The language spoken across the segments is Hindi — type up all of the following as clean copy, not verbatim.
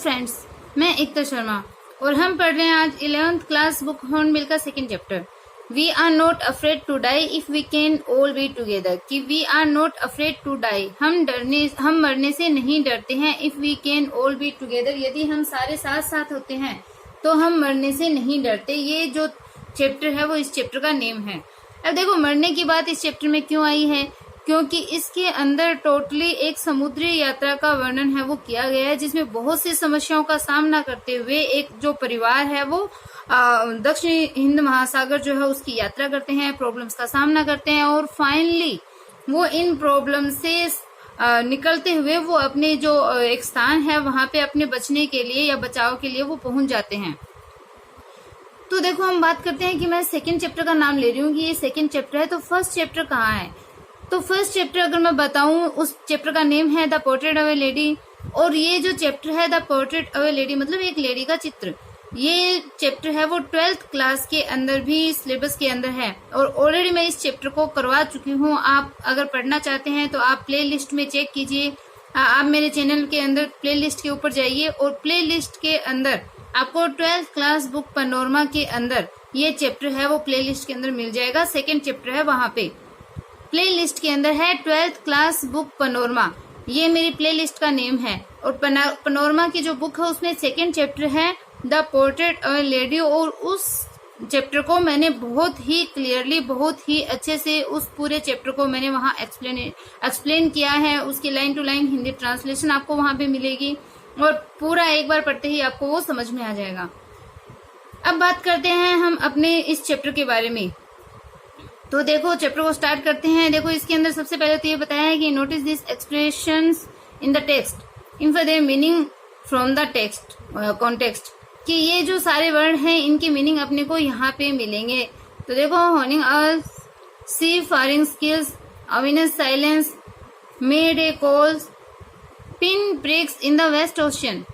फ्रेंड्स, मैं एकता शर्मा और हम पढ़ रहे हैं आज 11th क्लास बुक हॉर्नबिल का second chapter. We are not afraid to die if we can all be together. कि we are not afraid to die, हम मरने से नहीं डरते हैं। If we can all be together, यदि हम सारे साथ साथ होते हैं तो हम मरने से नहीं डरते। ये जो चैप्टर है वो इस चैप्टर का नेम है। अब देखो, मरने की बात इस चैप्टर में क्यों आई है, क्योंकि इसके अंदर टोटली एक समुद्री यात्रा का वर्णन है वो किया गया है, जिसमें बहुत सी समस्याओं का सामना करते हुए एक जो परिवार है वो दक्षिण हिंद महासागर जो है उसकी यात्रा करते हैं, प्रॉब्लम्स का सामना करते हैं और फाइनली वो इन प्रॉब्लम से निकलते हुए वो अपने जो एक स्थान है वहां पे अपने बचने के लिए या बचाव के लिए वो पहुंच जाते हैं। तो देखो, हम बात करते हैं कि मैं सेकंड चैप्टर का नाम ले रही हूँ कि ये सेकंड चैप्टर है, तो फर्स्ट चैप्टर कहाँ है। तो फर्स्ट चैप्टर अगर मैं बताऊं, उस चैप्टर का नेम है the portrait of A lady. और ये जो चैप्टर है the portrait of A lady मतलब एक लेडी का चित्र, ये चैप्टर है वो 12th क्लास के अंदर भी सिलेबस के अंदर है और ऑलरेडी मैं इस चैप्टर को करवा चुकी हूँ। आप अगर पढ़ना चाहते हैं तो आप प्ले लिस्ट में चेक कीजिए। आप मेरे चैनल के अंदर प्ले लिस्ट के ऊपर जाइए और प्ले लिस्ट के अंदर आपको 12th क्लास बुक पैनोरमा के अंदर ये चैप्टर है वो प्ले लिस्ट के अंदर मिल जाएगा। सेकेंड चैप्टर है, वहां पे प्ले लिस्ट के अंदर है 12th क्लास बुक पैनोरमा, ये मेरी प्ले लिस्ट का नेम है। और पैनोरमा की जो बुक है उसमें सेकेंड चैप्टर है the portrait of A lady और उस चैप्टर को मैंने बहुत ही क्लियरली, बहुत ही अच्छे से उस पूरे चैप्टर को मैंने वहां एक्सप्लेन किया है। उसकी line to line Hindi translation आपको वहां पे मिलेगी और पूरा एक बार पढ़ते ही आपको वो समझ में आ जाएगा। अब बात करते हैं हम अपने इस चैप्टर के बारे में। तो देखो, चैप्टर को स्टार्ट करते हैं। देखो, इसके अंदर सबसे पहले तो ये बताया है कि notice this expressions in the text infer their meaning from the text context, कि ये जो सारे वर्ड हैं इनके मीनिंग अपने को यहाँ पे मिलेंगे। तो देखो, honing us, seafaring skills, ominous silence, mayday calls, pinpricks in the vast ocean,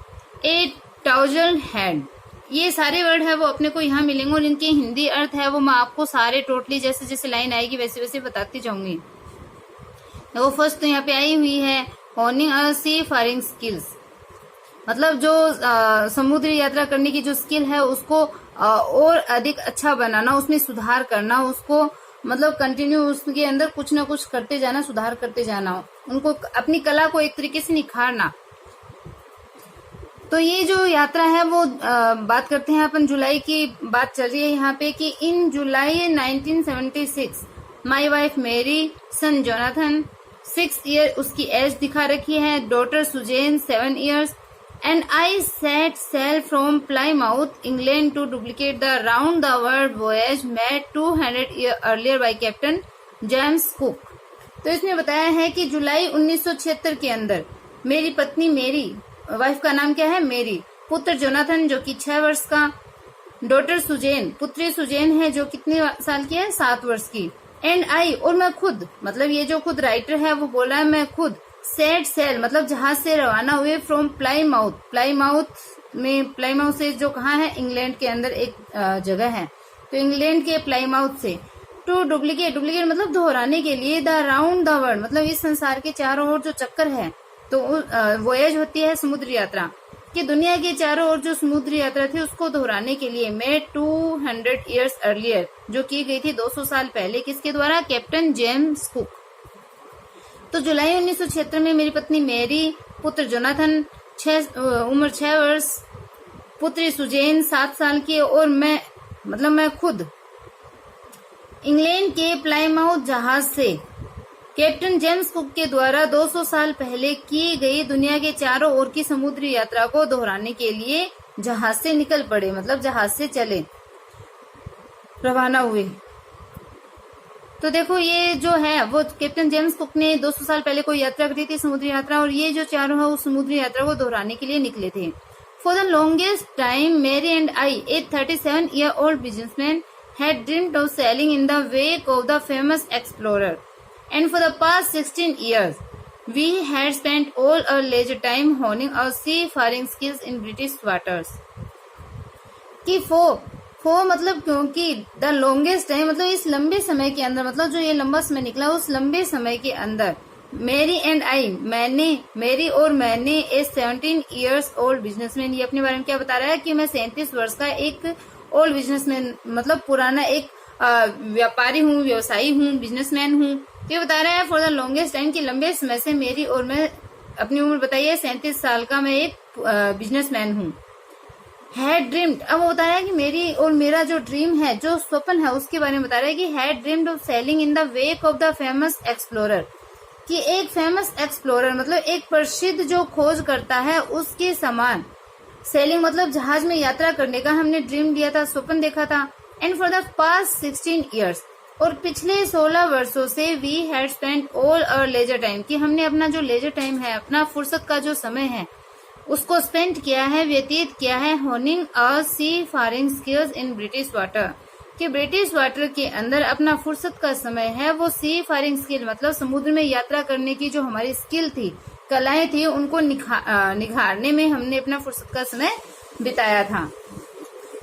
a tousled head, ये सारे वर्ड है वो अपने को यहाँ मिलेंगे और इनके हिंदी अर्थ है वो मैं आपको सारे टोटली जैसे जैसे लाइन आएगी वैसे वैसे बताती जाऊंगी। देखो, फर्स्ट तो यहाँ पे आई हुई है हॉर्निंग अ सी फायरिंग स्किल्स, मतलब जो समुद्री यात्रा करने की जो स्किल है उसको और अधिक अच्छा बनाना, उसमें सुधार करना, उसको मतलब कंटिन्यू उसके अंदर कुछ ना कुछ करते जाना, सुधार करते जाना, उनको अपनी कला को एक तरीके से निखारना। तो ये जो यात्रा है वो बात करते हैं अपन, जुलाई की बात चल रही है यहाँ पे कि इन जुलाई 1976 my wife Mary, son Jonathan 6 year उसकी एज दिखा रखी है, daughter Suzanne 7 years, and I set sail from Plymouth England to duplicate the round the world voyage made 200 year earlier by Captain James Cook. तो इसमें बताया है कि जुलाई 1976 के अंदर मेरी पत्नी मेरी, वाइफ का नाम क्या है मेरी, पुत्र जोनाथन जो कि 6 वर्ष का, डॉटर सुजेन, पुत्री सुजेन है जो कितने साल की है, 7 वर्ष की, एंड आई और मैं खुद, मतलब ये जो खुद राइटर है वो बोला है मैं खुद, सेट सेल मतलब जहाज से रवाना हुए फ्रॉम प्लाईमाउथ, प्लाईमाउथ से जो कहाँ है, इंग्लैंड के अंदर एक जगह है, तो इंग्लैंड के प्लाईमाउथ से, टू डुप्लीकेट मतलब दोहराने के लिए, द राउंड द वर्ल्ड मतलब इस संसार के चारों ओर जो चक्कर है, तो वोयज होती है समुद्री यात्रा, कि दुनिया के चारों ओर जो समुद्री यात्रा थी उसको दोहराने के लिए मेड 200 ईयर्स अर्लियर, जो की गई थी 200 साल पहले, किसके द्वारा, कैप्टन जेम्स कुक। तो जुलाई 1976 में मेरी पत्नी मेरी, पुत्र जोनाथन उम्र 6 वर्ष, पुत्री सुजेन 7 साल की और मैं खुद इंग्लैंड के प्लाईमाउथ जहाज से कैप्टन जेम्स कुक के द्वारा 200 साल पहले की गई दुनिया के चारों ओर की समुद्री यात्रा को दोहराने के लिए जहाज से निकल पड़े, मतलब जहाज से चले, रवाना हुए। तो देखो, ये जो है वो कैप्टन जेम्स कुक ने 200 साल पहले कोई यात्रा करी थी, समुद्री यात्रा, और ये जो चारों है उस समुद्री यात्रा को दोहराने के लिए निकले थे। फॉर द लॉन्गेस्ट टाइम मेरी and I, A 37 year old businessman, had dreamed of selling in the wake of the famous explorer, and for the past 16 years we had spent all our leisure time honing our seafaring skills in British waters। कि फो मतलब क्योंकि द लॉन्गेस्ट टाइम मतलब इस लंबे समय के अंदर, मतलब जो ये लंबा समय निकला उस लंबे समय के अंदर मेरी एंड आई, मेरी और मैंने ए 17 years old बिजनेसमैन, ये अपने बारे में क्या बता रहा है कि मैं 37 वर्ष का एक ओल्ड बिजनेसमैन, मतलब पुराना एक व्यापारी हूँ, व्यवसायी हूँ, बिजनेसमैन हूँ। तो ये बता रहा है फॉर द लॉन्गेस्ट टाइम की लंबे समय से मेरी और मैं अपनी उम्र बताइए 37 साल का मैं एक बिजनेसमैन हूँ। हैड ड्रीम्ड, अब वो बता रहा है कि मेरी और मेरा जो ड्रीम है, जो स्वप्न है, उसके बारे में बता रहा है कि had dreamed of selling in the wake of the famous explorer, कि एक फेमस एक्सप्लोरर मतलब एक प्रसिद्ध जो खोज करता है उसके समान सेलिंग मतलब जहाज में यात्रा करने का हमने ड्रीम लिया था, स्वप्न देखा था। And for the past 16 years, और पिछले 16 वर्षों से we had spent all our leisure time, कि हमने अपना जो लेजर टाइम है, अपना फुर्सत का जो समय है, उसको स्पेंड किया है, व्यतीत किया है honing a seafaring skills in British water, कि ब्रिटिश वाटर के अंदर अपना फुर्सत का समय है वो सी फारिंग स्किल मतलब समुद्र में यात्रा करने की जो हमारी स्किल थी, कलाएं थी, उनको निखारने में हमने अपना फुर्सत का समय बिताया था।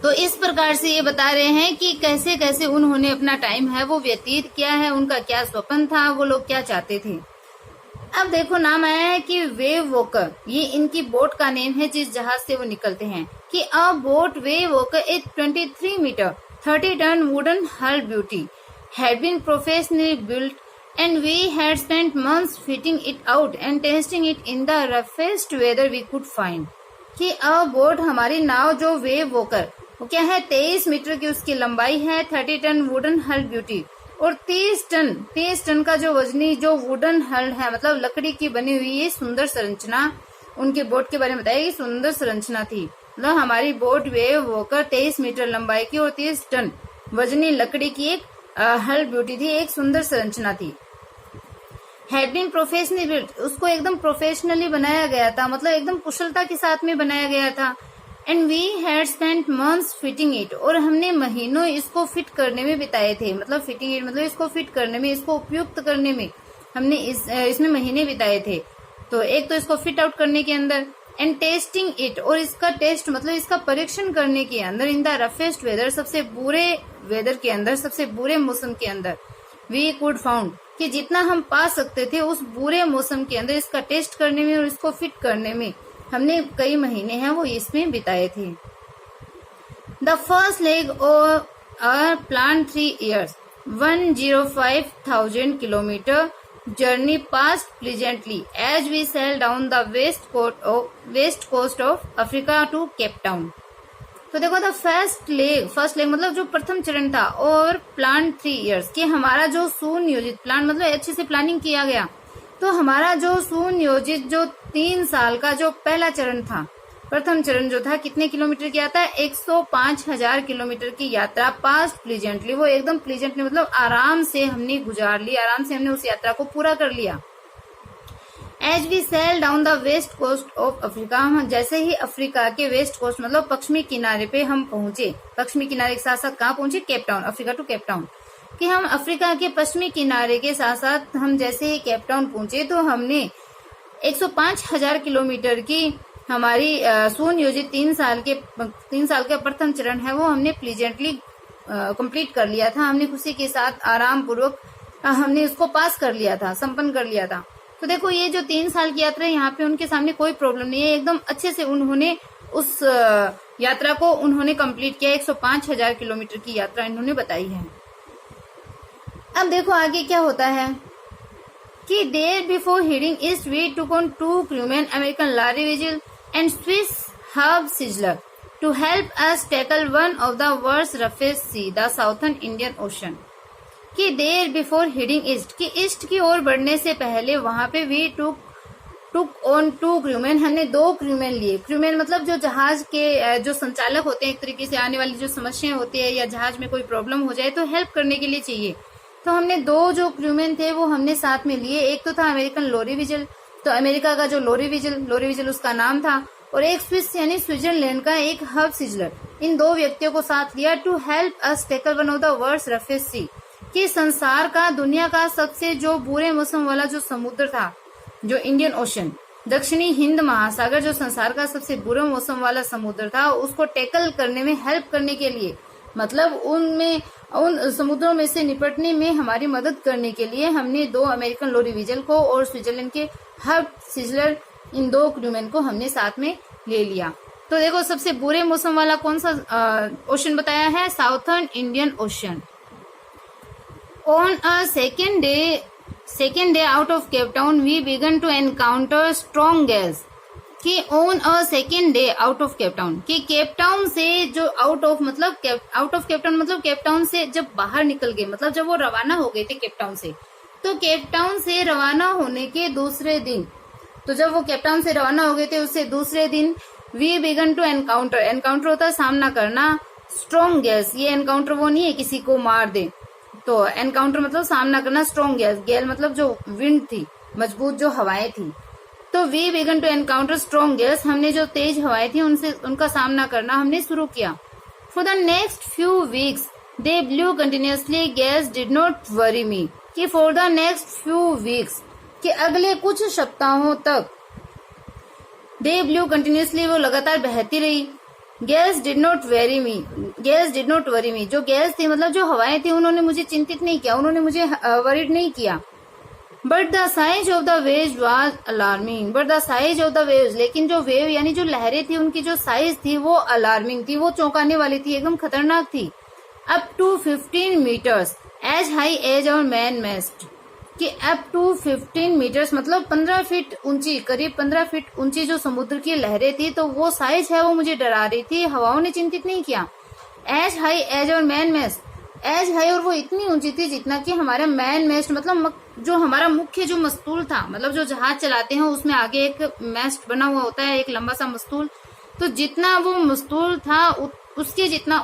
तो इस प्रकार से ये बता रहे हैं कि कैसे कैसे उन्होंने अपना टाइम है वो व्यतीत किया है, उनका क्या स्वप्न था, वो लोग क्या चाहते थे। अब देखो नाम आया है कि वेव वॉकर, ये इनकी बोट का नेम है जिस जहाज से वो निकलते हैं, कि a boat Wave Walker is 23 meter 30 ton wooden hull beauty had been professionally built and we had spent months fitting it out and testing it in the roughest weather we could find, कि अ बोट हमारी नाव जो वेव वॉकर वो क्या है 23 मीटर की उसकी लंबाई है, 30 टन वुडन हल ब्यूटी, और 30 टन का जो वजनी जो वुडन हल है मतलब लकड़ी की बनी हुई ये सुंदर संरचना, उनके बोट के बारे में बताया कि सुंदर संरचना थी, मतलब हमारी बोट वेव वॉकर 23 मीटर लंबाई की और 30 टन वजनी लकड़ी की एक हल ब्यूटी थी, एक सुंदर संरचना थी। हैड बीन प्रोफेशनली बिल्ट, उसको एकदम प्रोफेशनली बनाया गया था, मतलब एकदम कुशलता के साथ में बनाया गया था। And we had spent months fitting it, और हमने महीनों इसको फिट करने में बिताए थे, मतलब फिटिंग इट मतलब इसको फिट करने में, इसको उपयुक्त करने में हमने इसमें महीने बिताए थे। तो एक तो इसको फिट आउट करने के अंदर, एंड टेस्टिंग इट, और इसका टेस्ट मतलब इसका परीक्षण करने के अंदर, इन द रफेस्ट वेदर, सबसे बुरे वेदर के अंदर, सबसे बुरे मौसम के अंदर, वी कुड फाउंड, कि जितना हम पा सकते थे उस बुरे मौसम के अंदर इसका टेस्ट करने में और इसको फिट करने में हमने कई महीने हैं वो इसमें बिताए थे। The first leg of our plan 3 years 105,000 kilometre journey passed pleasantly as we sailed down the west coast of Africa to Cape Town। तो देखो द फर्स्ट लेग मतलब जो प्रथम चरण था, और प्लान 3 years, कि हमारा जो सुनियोजित प्लान मतलब अच्छे से प्लानिंग किया गया, तो हमारा जो सुनियोजित जो 3 साल का जो पहला चरण था, प्रथम चरण जो था कितने किलोमीटर की आता है 105,000 किलोमीटर की यात्रा पास्ट प्लीजेंटली, वो एकदम प्लीजेंटली मतलब आराम से हमने गुजार ली, आराम से हमने उस यात्रा को पूरा कर लिया। As we sail down the west coast of Africa, हम जैसे ही अफ्रीका के वेस्ट कोस्ट मतलब पश्चिमी किनारे पे हम पहुंचे, पश्चिमी किनारे के साथ साथ कहाँ पहुंचे, Cape Town, Africa to Cape Town, कि हम अफ्रीका के पश्चिमी किनारे के साथ साथ हम जैसे ही केप टाउन पहुंचे तो हमने 105,000 किलोमीटर की हमारी सुनियोजित 3 साल का प्रथम चरण है वो हमने प्लीजेंटली कंप्लीट कर लिया था, हमने खुशी के साथ आराम पूर्वक हमने उसको पास कर लिया था, संपन्न कर लिया था। तो देखो ये जो 3 साल की यात्रा है यहाँ पे उनके सामने कोई प्रॉब्लम नहीं है, एकदम अच्छे से उन्होंने उस यात्रा को उन्होंने कंप्लीट किया, 105,000 किलोमीटर की यात्रा इन्होंने बताई है। अब देखो आगे क्या होता है कि there before heading east we took on 2 crewmen, American Larry Vigil and Swiss Herb Sizzler, to help us tackle one of the world's roughest sea, the southern Indian Ocean, कि देर बिफोर हेडिंग ईस्ट, कि ईस्ट की ओर बढ़ने से पहले वहां पे वी टुक ऑन 2 crewmen, हमने 2 crewmen लिए। crewmen मतलब जो जहाज के जो संचालक होते हैं, एक तरीके से आने वाली जो समस्याएं होती है या जहाज में कोई प्रॉब्लम हो जाए तो हेल्प करने के लिए चाहिए, तो हमने 2 जो crewmen थे वो हमने साथ में लिए। एक तो था अमेरिकन लोरी विजिल, तो अमेरिका का जो लोरी विजिल उसका नाम था, और एक स्विस यानी स्विट्जरलैंड का एक हर्ब सिजलर, इन 2 व्यक्तियों को साथ लिया to help us tackle one of the world's roughest sea, कि संसार का दुनिया का सबसे जो बुरे मौसम वाला जो समुद्र था, जो इंडियन ओशन, दक्षिणी हिंद महासागर, जो संसार का सबसे बुरे मौसम वाला समुद्र था, उसको टैकल करने में हेल्प करने के लिए मतलब उन समुद्रों में से निपटने में हमारी मदद करने के लिए हमने 2 अमेरिकन लोरी विजल को और स्विट्जरलैंड के हर्ब सिजलर, इन 2 क्रूमैन को हमने साथ में ले लिया। तो देखो सबसे बुरे मौसम वाला कौन सा ओशन बताया है, southern Indian ocean. On a second day out of Cape Town we began to encounter strong gales. कि on a second day out of Cape Town, कि केप टाउन से जो आउट ऑफ केप टाउन मतलब केप टाउन से जब बाहर निकल गए, मतलब जब वो रवाना हो गए थे केप टाउन से, तो केप टाउन से रवाना होने के दूसरे दिन, तो जब वो केप टाउन से रवाना हो गए थे उससे दूसरे दिन वी बिगन टू एनकाउंटर होता है सामना करना, स्ट्रॉन्ग गैस, ये एनकाउंटर वो नहीं है किसी को मार दे, तो एनकाउंटर मतलब सामना करना, स्ट्रॉन्ग गैस, गैल मतलब जो विंड थी, मजबूत जो हवाएं थी, तो we began to encounter strong gales, हमने जो तेज हवाएं थी उनका सामना करना हमने शुरू किया। For the next few weeks they blew continuously, gales did not worry me. कि for the next few weeks, कि अगले कुछ सप्ताहों तक, दे ब्लू कंटिन्यूसली, वो लगातार बहती रही, गैस डिड नॉट वरी मी, जो गैस थी मतलब जो हवाएं थी उन्होंने मुझे चिंतित नहीं किया, उन्होंने मुझे वरीड नहीं किया। But the size of the waves was alarming, लेकिन जो वेव यानी जो लहरें थी उनकी जो साइज थी वो अलार्मिंग थी, वो चौंकाने वाली थी, एकदम खतरनाक थी। Up to 15 metres as high as our main mast, कि अप टू 15 मीटर्स मतलब 15 फीट ऊंची, करीब 15 फीट ऊंची जो समुद्र की लहरें थी, तो वो साइज है वो मुझे डरा रही थी, हवाओं ने चिंतित नहीं किया। As high as our main मेस्ट, as high और वो इतनी ऊंची थी जितना कि हमारा मैन मेस्ट मतलब जो हमारा मुख्य जो मस्तूल था, मतलब जो जहाज चलाते हैं उसमें आगे एक मेस्ट बना हुआ होता है, एक लंबा सा मस्तूल, तो जितना वो मस्तूल था उसके जितना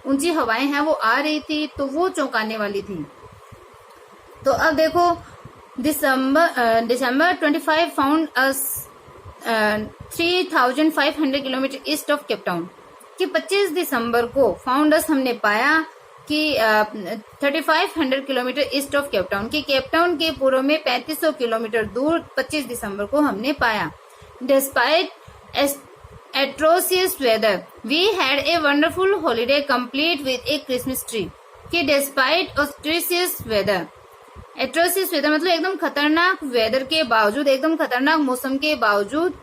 ऊंची हवाएं हैं वो आ रही थी, तो वो चौंकाने वाली थी। तो अब देखो दिसंबर 25 found us 3500 kilometre east of Cape Town, कि 25 दिसंबर को फाउंड अस हमने पाया कि 3500 kilometre east of Cape Town, कि केप टाउन के पूर्व में 3500 किलोमीटर दूर 25 दिसंबर को हमने पाया। Despite atrocious weather we had a wonderful holiday complete with a Christmas tree, कि डिस्पाइट एट्रोसियस वेदर मतलब एकदम खतरनाक वेदर के बावजूद, एकदम खतरनाक मौसम के बावजूद,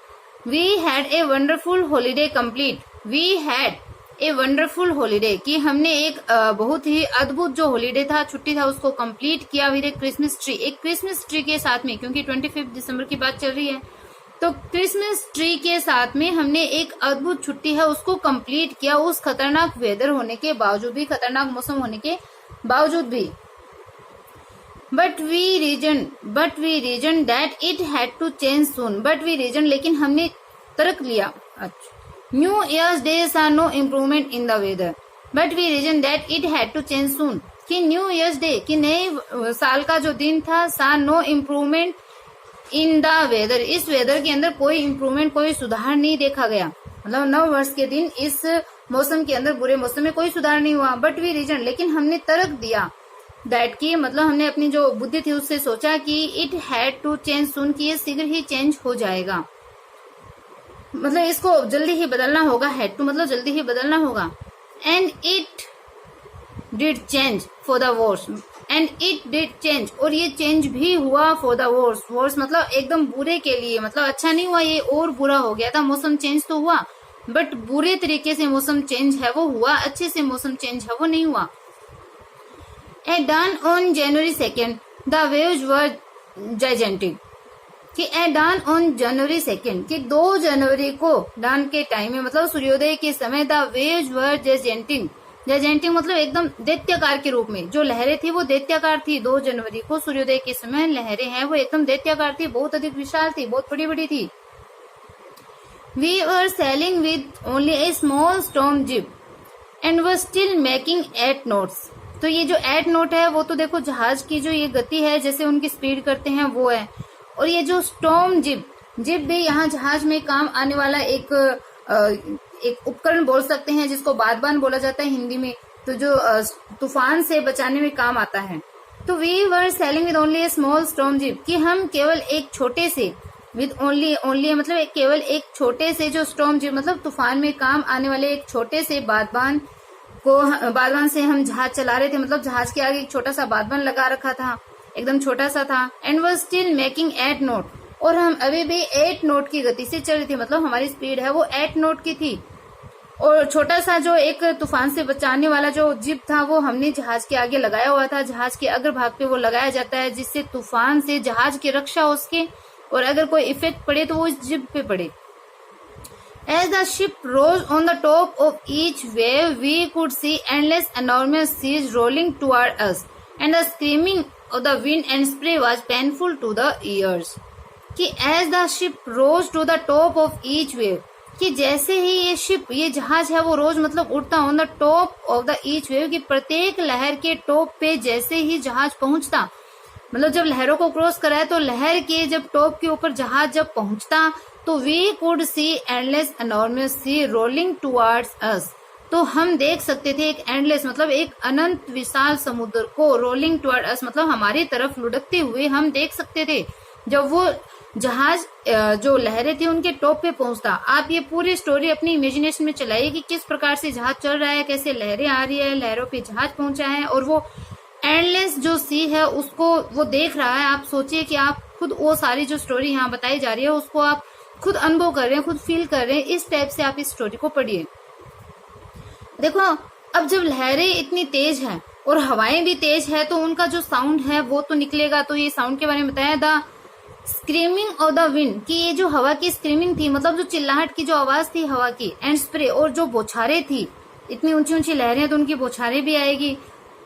we had a wonderful holiday complete, we had a wonderful holiday, कि हमने एक बहुत ही अद्भुत जो हॉलीडे था, छुट्टी था, उसको कंप्लीट किया विद ए क्रिसमस ट्री, एक क्रिसमस ट्री के साथ में, क्योंकि 25 दिसंबर की बात चल रही है, तो क्रिसमस ट्री के साथ में हमने एक अद्भुत छुट्टी है उसको कंप्लीट किया, उस खतरनाक वेदर होने के बावजूद भी, खतरनाक मौसम होने के बावजूद भी। But we reasoned that it had to change soon, लेकिन हमने तर्क लिया, अच्छा, New Year's days are no improvement in the weather, but we reasoned that it had to change soon, कि न्यू ईयर्स डे, कि नए साल का जो दिन था, saw no improvement in the weather, इस वेदर के अंदर कोई इम्प्रूवमेंट, कोई सुधार नहीं देखा गया, मतलब नव वर्ष के दिन इस मौसम के अंदर, बुरे मौसम में कोई सुधार नहीं हुआ। बट वी रीजन, लेकिन हमने तर्क दिया, दैट की मतलब हमने अपनी जो बुद्धि थी उससे सोचा कि it had to change soon, कि ये शीघ्र ही चेंज हो जाएगा, मतलब इसको जल्दी ही बदलना होगा, हैड टू मतलब जल्दी ही बदलना होगा। And it did change for the worse, और ये चेंज भी हुआ फॉर द वर्स मतलब एकदम बुरे के लिए, मतलब अच्छा नहीं हुआ, ये और बुरा हो गया था। मौसम चेंज तो हुआ बट बुरे तरीके से मौसम चेंज है वो हुआ, अच्छे से मौसम चेंज है वो नहीं हुआ। At dawn on January 2nd, the waves were gigantic, कि एट दान ऑन जनवरी 2 कि 2 जनवरी को दान के टाइम में मतलब सूर्योदय के समय द वेव्स वर जैजेंटिंग मतलब एकदम दैत्याकार के रूप में, जो लहरें थी वो दैत्याकार थी। 2 जनवरी को सूर्योदय के समय लहरें हैं वो एकदम दैत्याकार थी, बहुत अधिक विशाल थी, बहुत बड़ी बड़ी थी। We were sailing with only a small storm jib and were still making 8 knots, तो ये जो 8 knot है वो तो देखो जहाज की जो ये गति है, जैसे उनकी स्पीड करते हैं वो है। और ये जो स्टॉर्म जिप भी यहाँ जहाज में काम आने वाला एक उपकरण बोल सकते हैं, जिसको बादबान बोला जाता है हिंदी में, तो जो तूफान से बचाने में काम आता है। तो we were sailing with only a small storm jib, कि हम केवल एक छोटे से, विद ओनली मतलब केवल एक छोटे से जो स्टॉर्म जिप मतलब तूफान में काम आने वाले एक छोटे से बादबान को बादवान से हम जहाज चला रहे थे, मतलब जहाज के आगे एक छोटा सा बादवान लगा रखा था, एकदम छोटा सा था। And was still making 8 not, और हम अभी भी 8 नॉट की गति से चल रही थी, मतलब हमारी स्पीड है वो 8 नॉट की थी। और छोटा सा जो एक तूफान से बचाने वाला जो जिप था वो हमने जहाज के आगे लगाया हुआ था। जहाज के अग्रभाग पे वो लगाया जाता है जिससे तूफान से जहाज की रक्षा हो सके, और अगर कोई इफेक्ट पड़े तो वो इस जिप पे पड़े। As the ship rose on the top of each wave, we could see endless enormous seas rolling toward us, and the screaming of the wind and spray was painful to the ears. कि as the ship rose to the top of each wave, कि जैसे ही ये शिप, ये जहाज है वो रोज मतलब उड़ता on the top of the each wave, कि प्रत्येक लहर के टॉप पे जैसे ही जहाज पहुंचता, मतलब जब लहरों को क्रॉस कराए तो लहर के जब टॉप के ऊपर जहाज जब पहुंचता तो we could see endless enormous sea rolling towards us, तो हम देख सकते थे एक एंडलेस मतलब एक अनंत विशाल समुद्र को रोलिंग टुवर्ड अस मतलब हमारी तरफ लुढ़कते हुए हम देख सकते थे जब वो जहाज जो लहरें थी उनके टॉप पे पहुंचता। आप ये पूरी स्टोरी अपनी इमेजिनेशन में चलाइए कि किस प्रकार से जहाज चल रहा है, कैसे लहरें आ रही है, लहरों पे जहाज पहुंचा है और वो एंडलेस जो सी है उसको वो देख रहा है। आप सोचिए कि आप खुद वो सारी जो स्टोरी यहाँ बताई जा रही है उसको आप खुद अनुभव कर रहे हैं, खुद फील कर रहे हैं। इस टाइप से आप इस स्टोरी को पढ़िए। देखो अब जब लहरें इतनी तेज है और हवाएं भी तेज है तो उनका जो साउंड है वो तो निकलेगा। तो ये साउंड के बारे में बताया, the screaming of the wind, कि ये जो हवा की स्क्रीमिंग थी मतलब जो चिल्लाहट की जो आवाज थी हवा की, एंड स्प्रे, और जो बौछारें थी, इतनी ऊंची ऊंची लहरें तो उनकी बौछारें भी आएगी,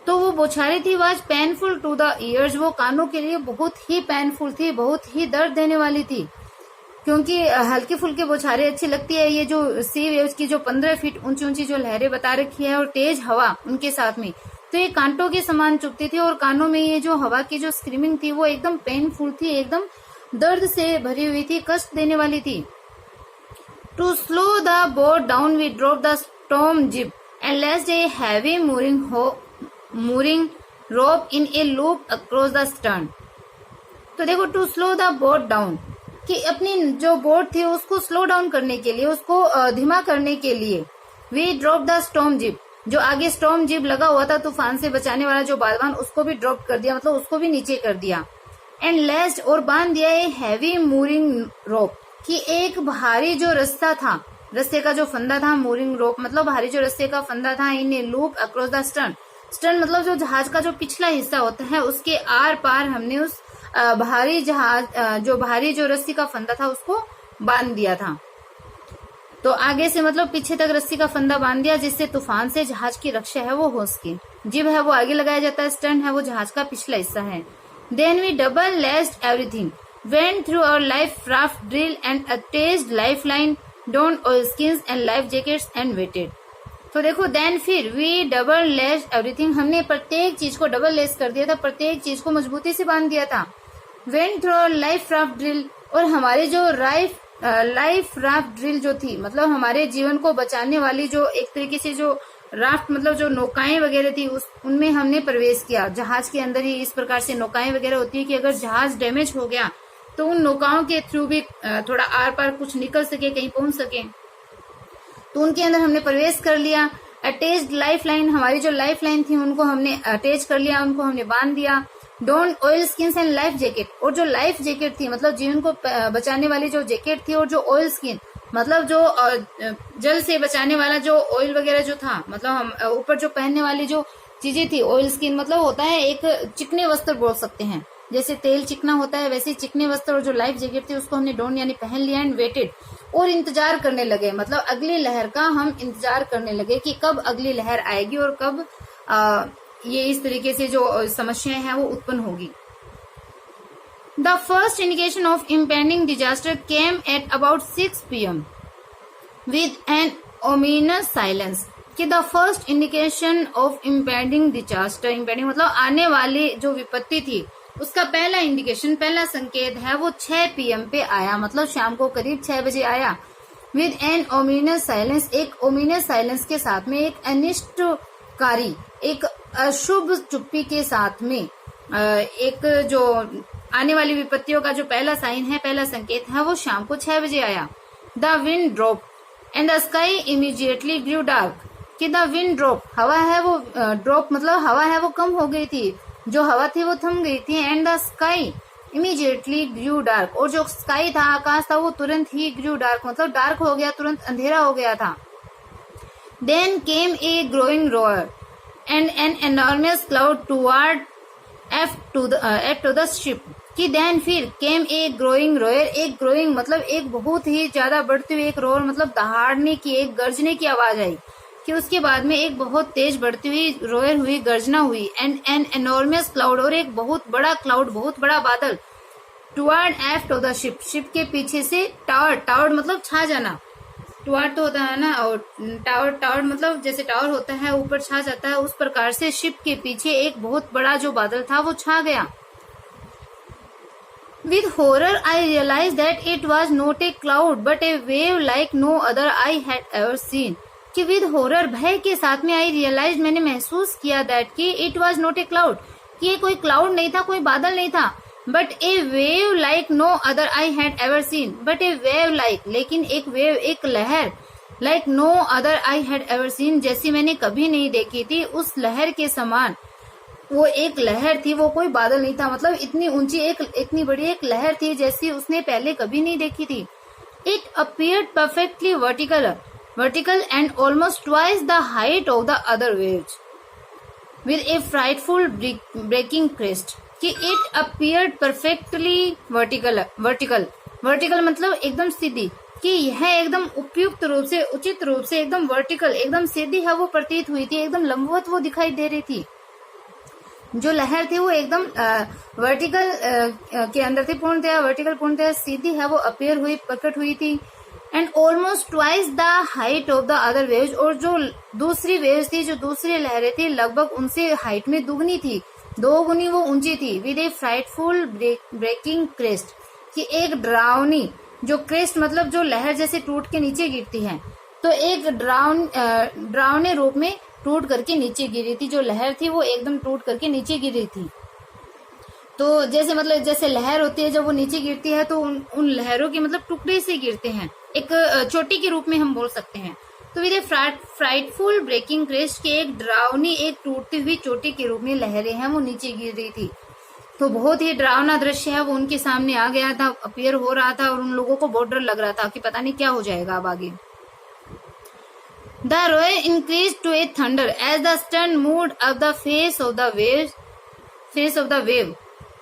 तो वो बौछारें थी was painful to the ears, वो कानों के लिए बहुत ही पेनफुल थी, बहुत ही दर्द देने वाली थी। क्योंकि हल्की फुल्की बौछारें अच्छी लगती है, ये जो सी वेव्स की जो 15 फीट ऊंची ऊंची जो लहरें बता रखी है और तेज हवा उनके साथ में, तो ये कांटों के समान चुभती थी और कानों में ये जो हवा की जो स्क्रीमिंग थी वो एकदम पेनफुल थी, एकदम दर्द से भरी हुई थी, कष्ट देने वाली थी। To slow the boat down we drop the storm jib and lashed a heavy mooring rope in a loop across the stern. तो देखो to slow the boat down, कि अपनी जो बोट थी उसको स्लो डाउन करने के लिए, उसको धीमा करने के लिए, we drop the storm jib, जो आगे स्टॉर्म जिप लगा हुआ था तूफान से बचाने वाला जो बादवान, उसको भी ड्रॉप कर दिया, मतलब उसको भी नीचे कर दिया। एंड लेस्ड, और बांध दिया ए हैवी मूरिंग रोप, कि एक भारी जो रस्सा था, रस्से का जो फंदा था, मूरिंग रोप मतलब भारी जो रस्से का फंदा था, in a loop across the stern, stern मतलब जो जहाज का जो पिछला हिस्सा होता है उसके आर पार हमने उस भारी जहाज जो भारी जो रस्सी का फंदा था उसको बांध दिया था। तो आगे से मतलब पीछे तक रस्सी का फंदा बांध दिया जिससे तूफान से जहाज की रक्षा है वो हो सके। जिब है वो आगे लगाया जाता है, स्टर्न है वो जहाज का पिछला हिस्सा है। Then we double lashed everything, went through our life raft drill and attached life line, donned oil skins and life jackets and waited. तो देखो देन फिर वी डबल लेस्ड एवरीथिंग, हमने प्रत्येक चीज को डबल लेस कर दिया था, प्रत्येक चीज को मजबूती से बांध दिया था। Went through our life raft drill, और हमारे जो लाइफ राफ्ट ड्रिल जो थी मतलब हमारे जीवन को बचाने वाली जो एक तरीके से जो राफ्ट मतलब जो नौकाएं वगैरह थी उनमें हमने प्रवेश किया। जहाज के अंदर ही इस प्रकार से नौकाएं वगैरह होती है कि अगर जहाज डैमेज हो गया तो उन नौकाओं के थ्रू भी थोड़ा आर पार कुछ निकल सके, कहीं पहुंच सके, तो उनके अंदर हमने प्रवेश कर लिया। अटैच्ड लाइफ लाइन, हमारी जो लाइफ लाइन थी उनको हमने अटैच कर लिया, उनको हमने बांध दिया। Donned oil skins and life jacket, और जो लाइफ जैकेट थी मतलब जीवन को बचाने वाली जो जैकेट थी, और जो ऑयल स्किन मतलब जो जल से बचाने वाला जो ऑयल वगैरह जो था, मतलब हम ऊपर जो पहनने वाली जो चीजें थी, ऑयल स्किन मतलब होता है एक चिकने वस्त्र बोल सकते हैं, जैसे तेल चिकना होता है वैसे चिकने वस्त्र, और जो लाइफ जैकेट थी उसको हमने डोन यानी पहन लिया। एंड वेटेड, और इंतजार करने लगे, मतलब अगली लहर का हम इंतजार करने लगे कि कब अगली लहर आएगी और कब ये इस तरीके से जो समस्याएं हैं वो उत्पन्न होगी। The first indication of impending disaster came at about 6 PM with an ominous silence, कि the first indication of impending disaster, impending मतलब आने वाली जो विपत्ति थी उसका पहला इंडिकेशन, पहला संकेत है वो 6 PM पे आया, मतलब शाम को करीब 6 बजे आया। विद एन ओमिनस साइलेंस, एक ओमिनस साइलेंस के साथ में, एक अनिष्टकारी, एक अशुभ चुप्पी के साथ में, एक जो आने वाली विपत्तियों का जो पहला साइन है, पहला संकेत है वो शाम को 6 बजे आया। The wind drop and the sky immediately grew dark, कि द विंड ड्रॉप, हवा है वो ड्रॉप मतलब हवा है वो कम हो गई थी, जो हवा थी वो थम गई थी। And the sky immediately grew dark, और जो स्काई था आकाश था वो तुरंत ही ग्रू डार्क मतलब डार्क हो गया, तुरंत अंधेरा हो गया था। Then came a growing roar and an enormous cloud towered aft to the ship, कि देन फिर केम ए ग्रोइंग रोयर, एक ग्रोइंग मतलब एक बहुत ही ज्यादा बढ़ती हुई, एक रोर मतलब दहाड़ने की, एक गर्जने की आवाज आई, कि उसके बाद में एक बहुत तेज बढ़ती हुई रोयर हुई, गर्जना हुई। एंड एन एनॉर्मस क्लाउड, और एक बहुत बड़ा क्लाउड, बहुत बड़ा बादल, toward aft to the ship, ship के पीछे से टावर, टावर मतलब छा जाना, टुवर्ड तो होता है ना, और टावर, टावर मतलब जैसे टावर होता है ऊपर छा जाता है, उस प्रकार से शिप के पीछे एक बहुत बड़ा जो बादल था वो छा गया। With horror, I realized that it was not a cloud, but a wave like no other I had ever seen. कि with horror, भय के साथ में I realized, मैंने महसूस किया that कि it was not a cloud, कि ये कोई क्लाउड नहीं था, कोई बादल नहीं था, but a wave like no other I had ever seen, but a wave like, लेकिन एक वेव, एक लहर, like no other I had ever seen, जैसी मैंने कभी नहीं देखी थी, उस लहर के समान वो एक लहर थी, वो कोई बादल नहीं था, मतलब इतनी ऊंची, एक इतनी बड़ी एक लहर थी जैसी उसने पहले कभी नहीं देखी थी। It appeared perfectly vertical and almost twice the height of the other waves with a frightful breaking crest, कि इट अपीयर्ड परफेक्टली वर्टिकल मतलब एकदम सीधी, कि यह एकदम उपयुक्त रूप से, उचित रूप से एकदम वर्टिकल, एकदम सीधी है वो प्रतीत हुई थी, एकदम लंबवत वो दिखाई दे रही थी। जो लहर थी वो एकदम वर्टिकल के अंदर थी, पूर्णतया वर्टिकल, पूर्णतया सीधी है वो अपीयर हुई, प्रकट हुई थी। And almost twice the height of the other waves, और जो दूसरी वेव्स थी, जो दूसरी लहरें थी, लगभग उनसे हाइट में दुगनी थी, 2 गुनी वो ऊंची थी। With a frightful breaking crest, कि एक डरावनी, जो क्रेस्ट मतलब जो लहर जैसे टूट के नीचे गिरती है, तो एक डरावने रूप में टूट करके नीचे गिरी थी, जो लहर थी वो एकदम टूट करके नीचे गिरी थी। तो जैसे मतलब जैसे लहर होती है जब वो नीचे गिरती है तो उन लहरों के मतलब टुकड़े से गिरते हैं, एक चोटी के रूप में हम बोल सकते हैं। तो with a frightful breaking crest, के एक डरावनी, एक टूटती हुई चोटी के रूप में लहरें हैं वो नीचे गिर रही थी। तो बहुत ही डरावना दृश्य है वो उनके सामने आ गया था, अपीयर हो रहा था, और उन लोगों को बहुत डर लग रहा था कि पता नहीं क्या हो जाएगा अब आगे। The roar increased to a thunder as the stern moved up the face of the wave,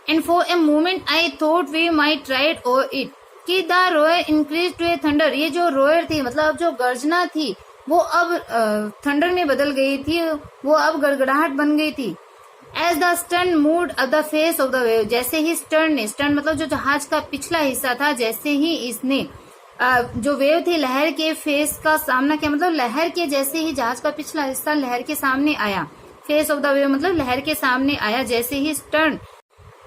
and for a moment I thought we might ride over it. कि the roar increased to a thunder, ये जो रोयर थी मतलब जो गर्जना थी वो अब थंडर में बदल गई थी, वो अब गड़गड़ाहट बन गई थी। As the stern moved up the face of the wave, जैसे ही स्टर्न मतलब जो जहाज का पिछला हिस्सा था, जैसे ही इसने जो वेव थी लहर के फेस का सामना किया, मतलब लहर के जैसे ही जहाज का पिछला हिस्सा लहर के सामने आया, फेस ऑफ द वेव मतलब लहर के सामने आया, जैसे ही स्टर्न,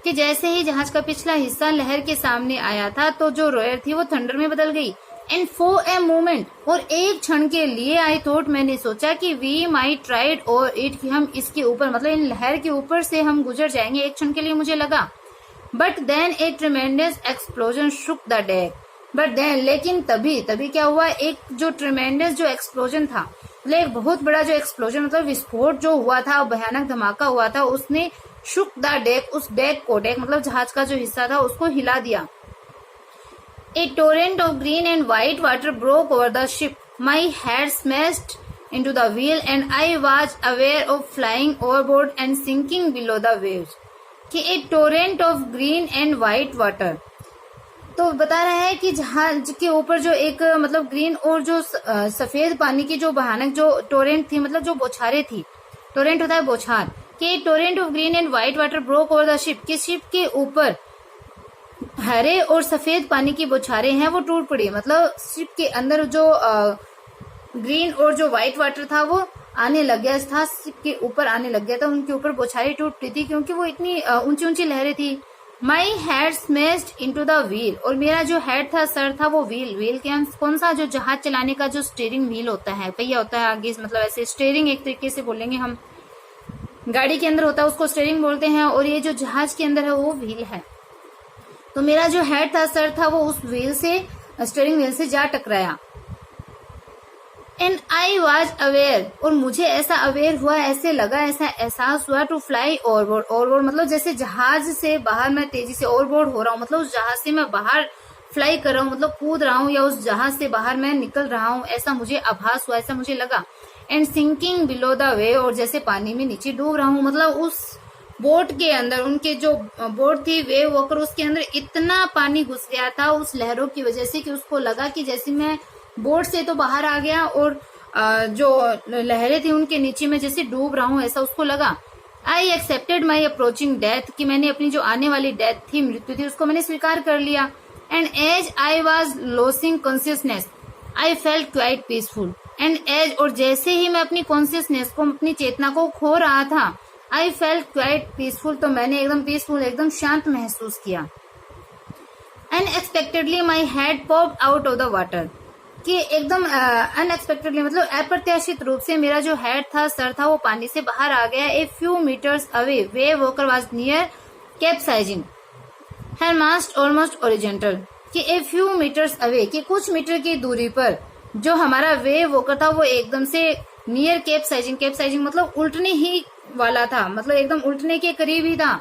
कि जैसे ही जहाज का पिछला हिस्सा लहर के सामने आया था तो जो रोयर थी वो थंडर में बदल गई। एंड फॉर ए मोमेंट, और एक क्षण के लिए, आई थॉट मैंने सोचा कि we might ride over it, कि हम इसके ऊपर मतलब इन लहर के ऊपर से हम गुजर जाएंगे, एक क्षण के लिए मुझे लगा। But then a tremendous explosion shook the deck, but then लेकिन तभी क्या हुआ, एक जो ट्रेमेंडस जो एक्सप्लोजन था, मतलब एक बहुत बड़ा जो एक्सप्लोजन मतलब विस्फोट जो हुआ था, भयानक धमाका हुआ था, उसने शुक द डेक, उस डेक को, डेक मतलब जहाज का जो हिस्सा था उसको हिला दिया। A torrent of green and white water broke over the ship, my head smashed into the wheel and I was aware of flying overboard and sinking below the waves. कि a torrent of green and white water, तो बता रहा है कि जहाज के ऊपर जो एक मतलब ग्रीन और जो सफेद पानी की जो भयानक जो टोरेंट थी, मतलब जो बौछारें थी, टोरेंट होता है बौछार, कि Torrent of green and white water broke over the ship, कि शिप के ऊपर हरे और सफेद पानी की बौछारें हैं वो टूट पड़ी, मतलब शिप के अंदर जो ग्रीन और जो व्हाइट वाटर था वो आने लग गया था, शिप के ऊपर आने लग गया था, उनके ऊपर बौछारें टूटती थी क्योंकि वो इतनी ऊंची ऊंची लहरें थी। माई head smashed into the wheel, और मेरा जो हेड था, सर था, वो व्हील के कौन सा, जो जहाज चलाने का जो स्टीयरिंग व्हील होता है, पहिया होता है आगे, मतलब ऐसे स्टीयरिंग एक तरीके से बोलेंगे हम, गाड़ी के अंदर होता है उसको स्टीयरिंग बोलते हैं, और ये जो जहाज के अंदर है वो व्हील है। तो मेरा जो हेड था, सर था, वो उस व्हील से, स्टीयरिंग व्हील से जा टकराया। एंड आई वॉज अवेयर, और मुझे ऐसा अवेयर हुआ, ऐसे लगा, ऐसा एहसास हुआ, टू फ्लाई ओवरबोर्ड। ओवरबोर्ड मतलब जैसे जहाज से बाहर मैं तेजी से ओवरबोर्ड हो रहा हूँ, मतलब उस जहाज से मैं बाहर फ्लाई कर रहा हूँ, मतलब कूद रहा हूँ, या उस जहाज से बाहर मैं निकल रहा हूँ, ऐसा मुझे आभास हुआ, ऐसा मुझे लगा। And sinking below the wave, और जैसे पानी में नीचे डूब रहा हूँ, मतलब उस बोट के अंदर, उनके जो बोट थी वेव वॉकर, उसके अंदर इतना पानी घुस गया था उस लहरों की वजह से कि उसको लगा कि जैसे मैं बोट से तो बाहर आ गया और जो लहरें थी उनके नीचे में जैसे डूब रहा हूँ, ऐसा उसको लगा। I accepted my approaching death, कि मैंने अपनी जो आने वाली डेथ थी, मृत्यु थी, उसको मैंने स्वीकार कर लिया। And as I was losing consciousness I felt quite peaceful. And as, और जैसे ही मैं अपनी कॉन्शियसनेस को, अपनी चेतना को खो रहा था, आई फेल्ट क्वाइट पीसफुल, तो मैंने एकदम पीसफुल, एकदम शांत महसूस किया। Unexpectedly my head popped out of the water, कि एकदम अनएक्सपेक्टेडली मतलब अप्रत्याशित रूप से मेरा जो हेड था, सर था, वो पानी से बाहर आ गया। A few metres away Wave Walker was near capsizing her mast almost horizontal, कि ए फ्यू मीटर्स अवे, कि कुछ मीटर की दूरी पर जो हमारा वेव वॉकर था वो एकदम से नियर कैप्साइजिंग, कैप्साइजिंग मतलब उल्टने ही वाला था, मतलब एकदम उल्टने के करीब ही था।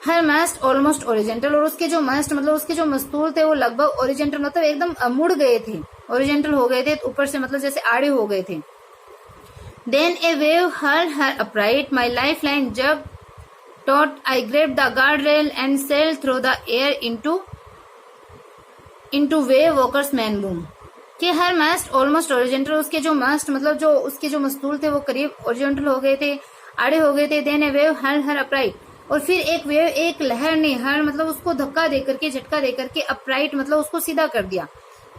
हर मास्ट ऑलमोस्ट ओरिजेंटल, और उसके जो मास्ट मतलब उसके जो मस्तूल थे वो लगभग ओरिजेंटल मतलब एकदम मुड़ गए थे, ओरिजेंटल हो गए थे, ऊपर से मतलब जैसे आड़े हो गए थे। Then a wave hurled her upright, my life line jerked taut, I grabbed the guard rail and sail through the air into Wave Walker's main boom, कि हर मास्ट ऑलमोस्ट ओरिजेंटल, उसके जो मास्ट मतलब जो उसके जो मस्तूल थे वो करीब ओरिजेंटल हो गए थे, आड़े हो गए थे। Then a wave hurled her upright, और फिर एक वेव, एक लहर ने, हर मतलब उसको धक्का देकर के, झटका देकर के, अपराइट मतलब उसको सीधा कर दिया।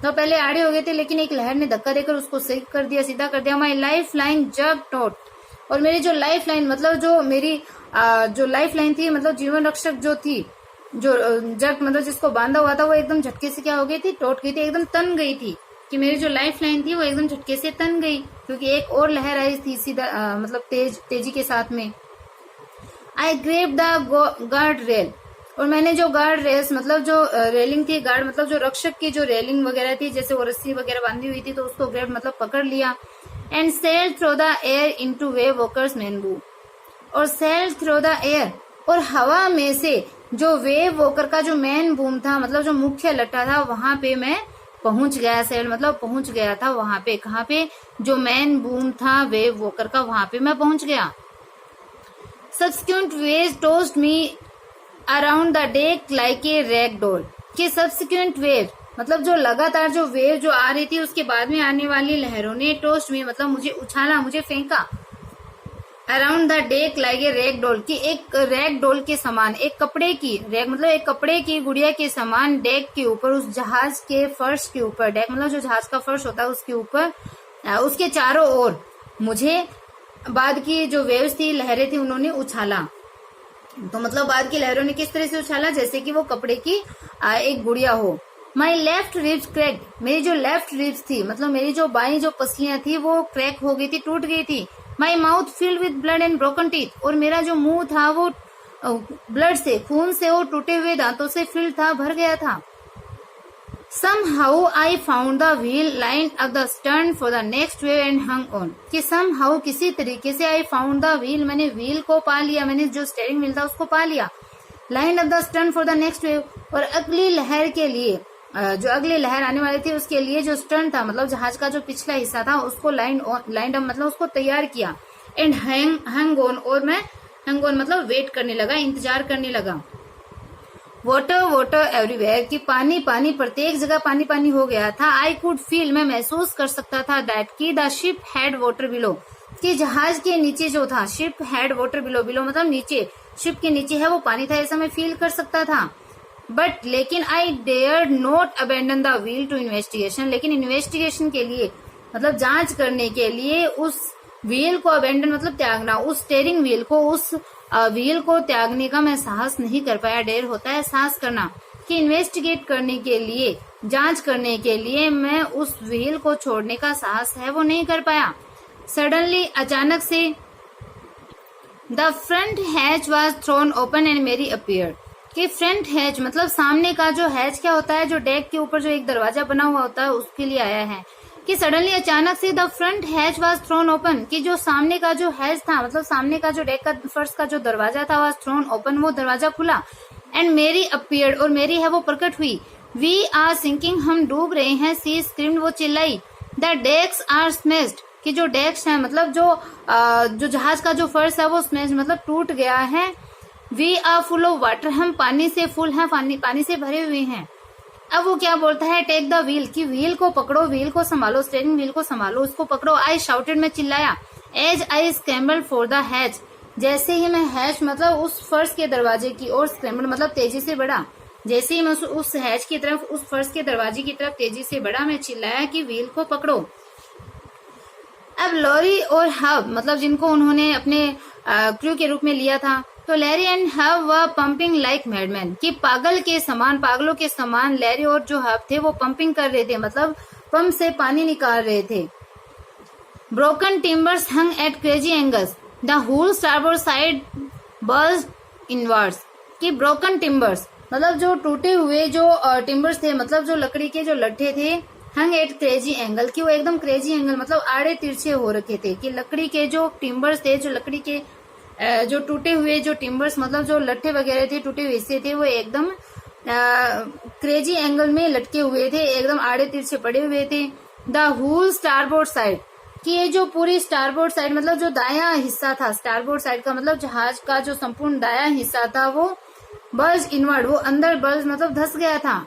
तो पहले आड़े हो गए थे लेकिन एक लहर ने धक्का देकर उसको सही कर दिया, सीधा कर दिया। माई लाइफ लाइन जग टॉट, और मेरी जो लाइफ लाइन मतलब जो मेरी जो लाइफ लाइन थी, मतलब जीवन रक्षक जो थी, जो जग मतलब जिसको बांधा हुआ था, वो एकदम झटके से क्या हो गई थी, टूट गई थी, एकदम तन गई थी, कि मेरी जो लाइफ लाइन थी वो एकदम झटके से तन गई, क्योंकि एक और लहर आई थी सीधा मतलब तेजी के साथ में। आई ग्रेप द गार्ड रेल, और मैंने जो गार्ड रेल्स मतलब जो रेलिंग थी, गार्ड मतलब जो रक्षक की जो रेलिंग वगैरह थी, जैसे वो रस्सी वगैरह बांधी हुई थी, तो उसको ग्रेप मतलब पकड़ लिया। And sail through the air into Wave Walker's main boom, और सेल थ्रू द एयर, और हवा में से जो वेव वॉकर का जो मैन बूम था, मतलब जो मुख्य लट्टा था, वहां पे मैं पहुंच गया। सेल मतलब पहुंच गया था वहां पे, कहाँ पे, जो मैन बूम था वेव वॉकर का, वहां पे मैं पहुंच गया। Subsequent waves tossed me around the deck like a rag doll, कि subsequent wave मतलब जो लगातार जो वेव जो आ रही थी, उसके बाद में आने वाली लहरों ने tossed me मतलब मुझे उछाला, मुझे फेंका। Around the deck like a rag doll, की एक रैग डॉल के समान, एक कपड़े की रैग मतलब एक कपड़े की गुड़िया के समान डेक के ऊपर, उस जहाज के फर्श के ऊपर, डेक मतलब जो जहाज का फर्श होता है उसके ऊपर, उसके चारों ओर मुझे बाद की जो वेव्स थी, लहरें थी, उन्होंने उछाला। तो मतलब बाद की लहरों ने किस तरह से उछाला, जैसे कि वो कपड़े की एक गुड़िया हो। माई लेफ्ट रिब्स क्रैक, मेरी जो लेफ्ट रिब्स थी मतलब मेरी जो बाई जो पसलियां थी वो क्रैक हो गई थी, टूट गई थी। My mouth filled with blood and broken teeth, और मेरा जो मुंह था वो ब्लड से, खून से और टूटे हुए दांतों से फिल्ड था, भर गया था। Somehow I found the wheel lined up the stern for the next wave and hung on, कि somehow किसी तरीके से I found the wheel, मैंने व्हील को पा लिया, मैंने जो स्टेयरिंग व्हील था उसको पा लिया। Lined up the stern for the next wave, और अगली लहर के लिए, जो अगली लहर आने वाली थी उसके लिए जो स्टर्न था मतलब जहाज का जो पिछला हिस्सा था उसको लाइंड अप मतलब उसको तैयार किया। एंड हंग ऑन, और मैं हंग ऑन मतलब वेट करने लगा, इंतजार करने लगा। वाटर वाटर एवरीवेयर, कि पानी पानी प्रत्येक जगह पानी पानी हो गया था। आई कुड फील, मैं महसूस कर सकता था, दैट की the ship had water below, कि जहाज के नीचे जो था, ship had water below, below मतलब नीचे, शिप के नीचे है वो पानी था, ऐसा मैं फील कर सकता था। बट लेकिन I dare not abandon the wheel to investigation, लेकिन इन्वेस्टिगेशन के लिए मतलब जांच करने के लिए उस व्हील को अबेंडन मतलब त्यागना, उस स्टेयरिंग व्हील को, उस व्हील को त्यागने का मैं साहस नहीं कर पाया। डेयर होता है साहस करना, कि इन्वेस्टिगेट करने के लिए, जांच करने के लिए मैं उस व्हील को छोड़ने का साहस है वो नहीं कर पाया। सडनली अचानक से the front hatch was throne open and मेरी अपीयर्ड, कि फ्रंट हैच मतलब सामने का जो हैच क्या होता है, जो डेक के ऊपर जो एक दरवाजा बना हुआ होता है उसके लिए आया है। कि सडनली अचानक से the front hatch was thrown open, कि जो सामने का जो हैच था, मतलब सामने का जो डेक का फर्स्ट का जो दरवाजा था, वाज थ्रोन ओपन, वो दरवाजा खुला। एंड मेरी अपीयर्ड, और मेरी है वो प्रकट हुई। वी आर सिंकिंग, हम डूब रहे हैं। सी स्क्रीम्ड, वो चिल्लाई। द डेक्स आर स्मेश्ड, कि जो डेक्स है मतलब जो जहाज का जो फर्श है वो स्मेश्ड मतलब टूट गया है। We are full of water, हम पानी से फुल हैं, पानी से भरे हुए हैं। अब वो क्या बोलता है, टेक द व्हील, कि व्हील को पकड़ो, व्हील को संभालो, स्टीयरिंग व्हील को संभालो, उसको पकड़ो। आई शाउटेड, मैं चिल्लाया। As I scrambled for the hatch, जैसे ही मैं हैच मतलब उस फर्श के दरवाजे की ओर स्क्रैम्बल्ड मतलब तेजी से बढ़ा, जैसे ही मैं उस हैच की तरफ, उस फर्श के दरवाजे की तरफ तेजी से बढ़ा, मैं चिल्लाया कि व्हील को पकड़ो। अब लॉरी और हब, मतलब जिनको उन्होंने अपने क्रू के रूप में लिया था, तो लैरी एंड हब व पंपिंग लाइक मैडमैन, कि पागलों के समान लैरी और जो हब थे वो पंपिंग कर रहे थे, मतलब पंप से पानी निकाल रहे थे। Broken timbers hung at crazy angles, the whole starboard side burst inwards, कि ब्रोकन टिम्बर्स मतलब जो टूटे हुए जो टिम्बर्स थे, मतलब जो लकड़ी के जो लट्ठे थे, हंग एट क्रेजी एंगल, कि वो एकदम क्रेजी एंगल मतलब आड़े तिरछे हो रखे थे, कि लकड़ी के जो टिम्बर्स थे, जो लकड़ी के जो टूटे हुए जो टिम्बर्स मतलब जो लट्ठे वगैरह थे, टूटे हुए हिस्से थे, वो एकदम क्रेजी एंगल में लटके हुए थे, एकदम आड़े तिरछे पड़े हुए थे। द होल स्टारबोर्ड साइड, कि ये जो पूरी स्टारबोर्ड साइड मतलब जो दायां हिस्सा था, स्टारबोर्ड साइड का मतलब जहाज का जो संपूर्ण दायां हिस्सा था, वो बल्ज इनवर्ड, वो अंदर बल्ज मतलब धस गया था।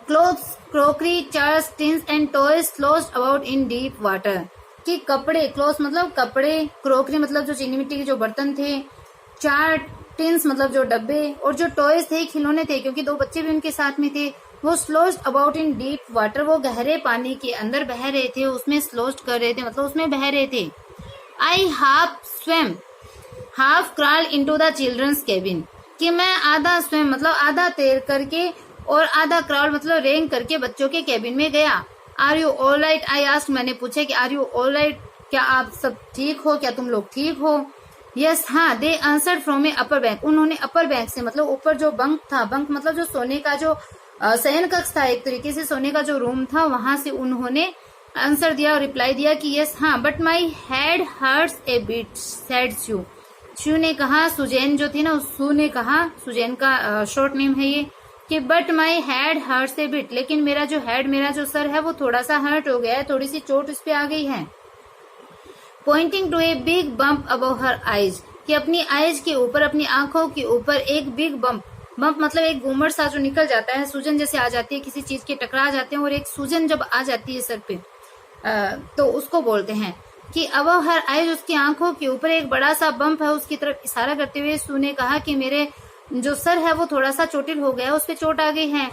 Clothes, crockery, charts, tins and toys sloshed about in deep water, कि कपड़े, क्लोथ मतलब कपड़े, क्रोकरी मतलब जो चीनी मिट्टी के जो बर्तन थे, चार टिन्स मतलब जो डब्बे, और जो टॉयज थे, खिलौने थे, क्योंकि 2 बच्चे भी उनके साथ में थे, वो स्लोस्ड अबाउट इन डीप वाटर, वो गहरे पानी के अंदर बह रहे थे, उसमें स्लोस्ड कर रहे थे मतलब उसमें बह रहे थे। I half swam half crawl into the children's cabin, कि मैं आधा स्वेम मतलब आधा तैर करके और आधा क्रॉल मतलब रेंग करके बच्चों के केबिन में गया। Are you all right, I asked, मैंने पूछा कि आर यू ऑल राइट, क्या आप सब ठीक हो, क्या तुम लोग ठीक हो। यस, हाँ। They answered from a upper bank, उन्होंने अपर बैंक से मतलब ऊपर जो बंक था, बंक मतलब जो सोने का जो शयन कक्ष था, एक तरीके से सोने का जो रूम था, वहां से उन्होंने आंसर दिया और रिप्लाई दिया कि यस, हाँ। But my head hurts a bit, said Sue, Sue ने कहा, सुजैन जो थी ना, सू ने कहा, सुजैन का शॉर्ट नेम है ये, कि but my head hurts a bit, लेकिन मेरा जो हेड, मेरा जो सर है वो थोड़ा सा हर्ट हो गया है, थोड़ी सी चोट इस पे आ गई है। Pointing to a big bump above her eyes, कि अपनी आईज के ऊपर, अपनी आंखों के ऊपर एक बिग बम्प, बम्प मतलब एक घूमर सा जो निकल जाता है, सूजन जैसे आ जाती है, किसी चीज के टकरा जाते हैं और एक सूजन जब आ जाती है सर पे, तो उसको बोलते हैं कि अबव हर आईज, उसकी आंखों के ऊपर एक बड़ा सा बम्प है, उसकी तरफ इशारा करते हुए सू ने कहा कि मेरे जो सर है वो थोड़ा सा चोटिल हो गया, उस पे चोट आ गई है।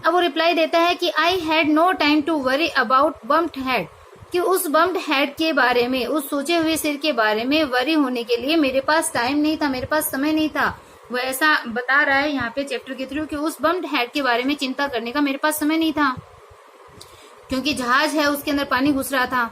अब वो रिप्लाई देता है कि I had no time to worry about bumped head, कि उस बम्प्ड हेड के बारे में, उस सोचे हुए सिर के बारे में वरी होने के लिए मेरे पास टाइम नहीं था, मेरे पास समय नहीं था। वो ऐसा बता रहा है यहाँ पे चैप्टर के थ्रू कि उस बम्प्ड हेड के बारे में चिंता करने का मेरे पास समय नहीं था, क्योंकि जहाज है उसके अंदर पानी घुस रहा था।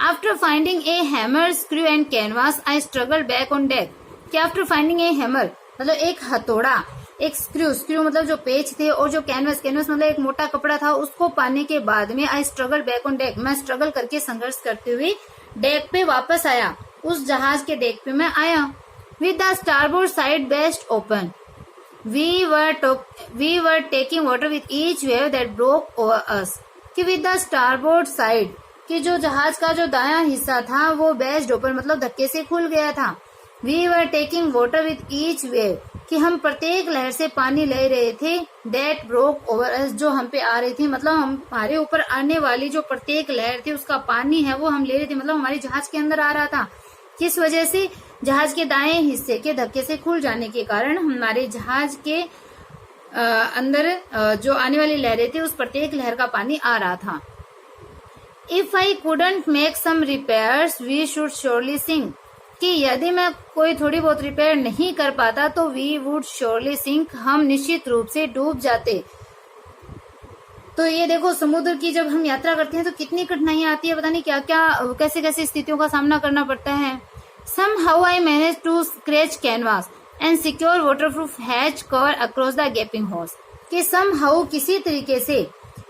After finding A hammer, screw and canvas, I struggle back on deck, कि आफ्टर फाइंडिंग ए हैमर मतलब एक हथौड़ा, एक स्क्रू मतलब जो पेच थे, और जो कैनवस मतलब एक मोटा कपड़ा था, उसको पाने के बाद में I struggle back on deck, मैं स्ट्रगल करके संघर्ष करते हुए डेक पे वापस आया, उस जहाज के डेक पे मैं आया। With the starboard side burst open, we were taking water with each wave that broke over us, कि विद द स्टारबोर्ड साइड, कि जो जहाज का जो दायां हिस्सा था वो बेस्ट ओपन मतलब धक्के से खुल गया था। We were taking water with each wave, कि हम प्रत्येक लहर से पानी ले रहे थे, दैट ब्रोक ओवर अस, जो हम पे आ रही थी, मतलब हमारे ऊपर आने वाली जो प्रत्येक लहर थी उसका पानी है वो हम ले रहे थे, मतलब हमारे जहाज के अंदर आ रहा था। किस वजह से, जहाज के दाएं हिस्से के धक्के से खुल जाने के कारण हमारे जहाज के अंदर जो आने वाली लहरें थी उस प्रत्येक लहर का पानी आ रहा था। If I couldn't make some repairs we should surely sink, कि यदि मैं कोई थोड़ी बहुत रिपेयर नहीं कर पाता तो वी वुड श्योरली सिंक, हम निश्चित रूप से डूब जाते। तो ये देखो, समुद्र की जब हम यात्रा करते हैं तो कितनी कठिनाइयां आती है, पता नहीं क्या क्या कैसे कैसे स्थितियों का सामना करना पड़ता है। Somehow I manage to scratch canvas and secure waterproof hatch cover across the gaping holes, कि सम हाउ किसी तरीके से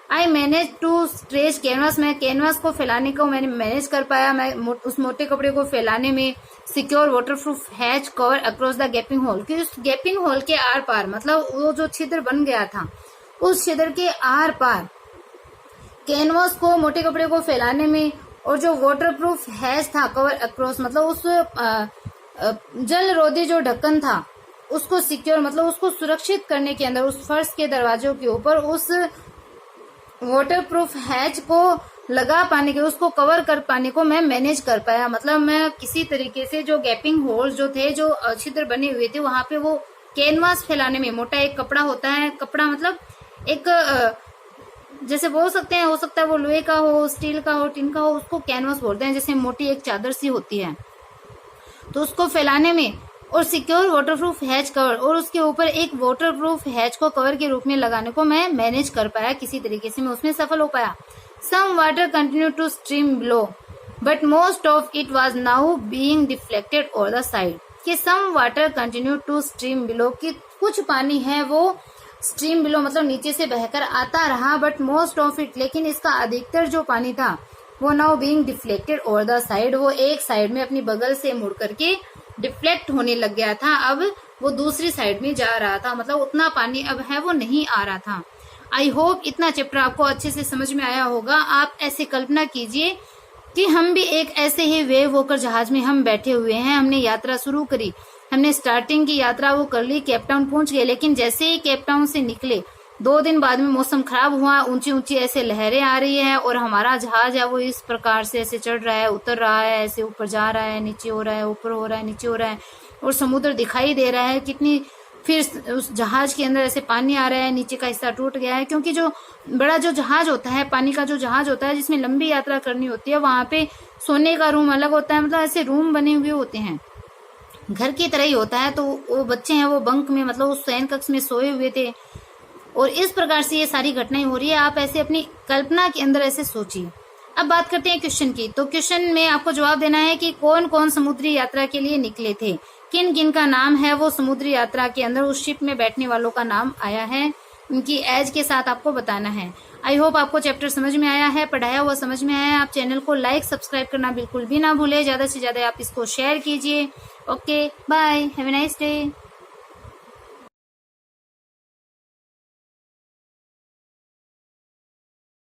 I manage to stretch canvas, मैं कैनवास को फैलाने को मैंने मैनेज कर पाया, मैं उस मोटे कपड़े को फैलाने में। Secure waterproof hatch cover across the gaping hole, कि उस गैपिंग होल के आर पार, मतलब वो जो छिद्र बन गया था उस छिद्र के आर पार कैनवास को, मोटे कपड़े को फैलाने में, और जो वाटरप्रूफ हैच था कवर अक्रॉस, मतलब उस जल रोधी जो ढक्कन था उसको सिक्योर, मतलब उसको सुरक्षित करने के अंदर, उस फर्श के दरवाजों के ऊपर उस वाटरप्रूफ हैच को लगा पाने के, उसको कवर कर पाने को मैं मैनेज कर पाया। मतलब मैं किसी तरीके से जो गैपिंग होल्स जो थे, जो छिद्र बने हुए थे, वहां पे वो कैनवास फैलाने में, मोटा एक कपड़ा होता है, कपड़ा मतलब एक जैसे बोल सकते हैं, हो सकता है वो लोहे का हो, स्टील का हो, टिन का हो, उसको कैनवास बोलते हैं, जैसे मोटी एक चादर सी होती है, तो उसको फैलाने में, और सिक्योर वाटरप्रूफ हैच कवर, और उसके ऊपर एक वाटरप्रूफ हैच को कवर के रूप में लगाने को मैं मैनेज कर पाया, किसी तरीके से मैं उसमें सफल हो पाया। Some water continue to stream below but most of it was now being deflected over the side, कि some water continue to stream below, कि कुछ पानी है वो स्ट्रीम बिलो मतलब नीचे से बहकर आता रहा, बट मोस्ट ऑफ इट, लेकिन इसका अधिकतर जो पानी था वो now being deflected over the side, वो एक साइड में अपनी बगल से मुड़ करके डिफ्लेक्ट होने लग गया था, अब वो दूसरी साइड में जा रहा था, मतलब उतना पानी अब है वो नहीं आ रहा था। आई होप इतना चैप्टर आपको अच्छे से समझ में आया होगा। आप ऐसे कल्पना कीजिए कि हम भी एक ऐसे ही वेव होकर जहाज में हम बैठे हुए हैं, हमने यात्रा शुरू करी, हमने स्टार्टिंग की यात्रा वो कर ली, केप टाउन पहुंच गए, लेकिन जैसे ही केप टाउन से निकले 2 दिन बाद में मौसम खराब हुआ, ऊंची ऊंची ऐसे लहरें आ रही है, और हमारा जहाज है वो इस प्रकार से ऐसे चढ़ रहा है, उतर रहा है, ऐसे ऊपर जा रहा है, नीचे हो रहा है, ऊपर हो रहा है, नीचे हो रहा है, और समुद्र दिखाई दे रहा है कितनी, फिर उस जहाज के अंदर ऐसे पानी आ रहा है, नीचे का हिस्सा टूट गया है, क्योंकि जो बड़ा जो जहाज होता है, पानी का जो जहाज होता है जिसमें लंबी यात्रा करनी होती है, वहां पे सोने का रूम अलग होता है, मतलब ऐसे रूम बने हुए होते हैं, घर की तरह ही होता है। तो वो बच्चे हैं वो बंक में, मतलब उस शयन कक्ष में सोए हुए थे, और इस प्रकार से ये सारी घटनाएं हो रही है। आप ऐसे अपनी कल्पना के अंदर ऐसे सोचिए। अब बात करते हैं क्वेश्चन की। तो क्वेश्चन में आपको जवाब देना है कि कौन कौन समुद्री यात्रा के लिए निकले थे, किन किन का नाम है वो समुद्री यात्रा के अंदर उस शिप में बैठने वालों का नाम आया है, उनकी एज के साथ आपको बताना है। आई होप आपको चैप्टर समझ में आया है, पढ़ाया हुआ समझ में आया है। आप चैनल को लाइक सब्सक्राइब करना बिल्कुल भी ना भूले, ज्यादा से ज्यादा आप इसको शेयर कीजिए। Okay bye, have a nice day.